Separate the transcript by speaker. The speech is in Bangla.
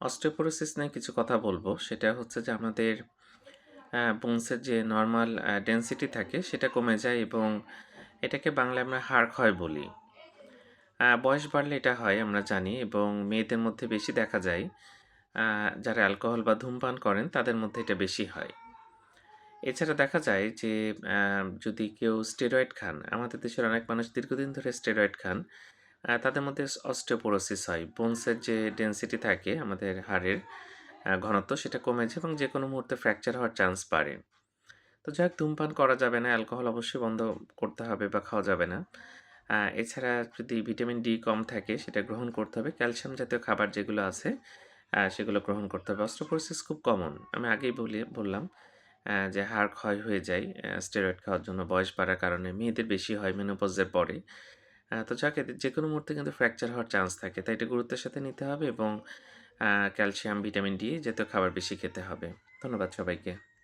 Speaker 1: অস্টিওপোরোসিস নিয়ে কিছু কথা বলবো। সেটা হচ্ছে যে আমাদের বোনসের যে নরমাল ডেনসিটি থাকে সেটা কমে যায় এবং এটাকে বাংলায় আমরা হাড় ক্ষয় বলি। বয়স বাড়লে এটা হয় আমরা জানি এবং মেয়েদের মধ্যে বেশি দেখা যায়। যারা অ্যালকোহল বা ধূমপান করেন তাদের মধ্যে এটা বেশি হয়। এছাড়া দেখা যায় যে আ যদি কেউ স্টেরয়েড খান, আমাদের দেশের অনেক মানুষ দীর্ঘদিন ধরে স্টেরয়েড খান। তাদের মধ্যে অস্টিওপোরোসিস হয়। বোনসের যে ডেনসিটি থাকে আমাদের হাড়ের ঘনত্ব সেটা কমে যায় এবং যেকোনো মুহূর্তে ফ্র্যাকচার হওয়ার চান্স বাড়ে। তো যাই হোক ধূমপান করা যাবে না, অ্যালকোহল অবশ্যই বন্ধ করতে হবে বা খাওয়া যাবে না। এছাড়া যদি ভিটামিন ডি কম থাকে সেটা গ্রহণ করতে হবে। ক্যালসিয়াম জাতীয় খাবার যেগুলো আছে সেগুলো গ্রহণ করতে হবে। অস্টিওপোরোসিস খুব কমন। আমি আগেই বললাম যে হাড় ক্ষয় হয়ে যায় স্টেরয়েড খাওয়ার জন্য বয়স বাড়ার কারণে। মেয়েদের বেশি হয় মেনোপজের পরে। তো যাক এদের যেকোনো মুহূর্তে কিন্তু ফ্র্যাকচার হওয়ার চান্স থাকে। তাই এটা গুরুত্বের সাথে নিতে হবে এবং ক্যালসিয়াম, ভিটামিন ডি জাতীয় খাবার বেশি খেতে হবে। ধন্যবাদ সবাইকে।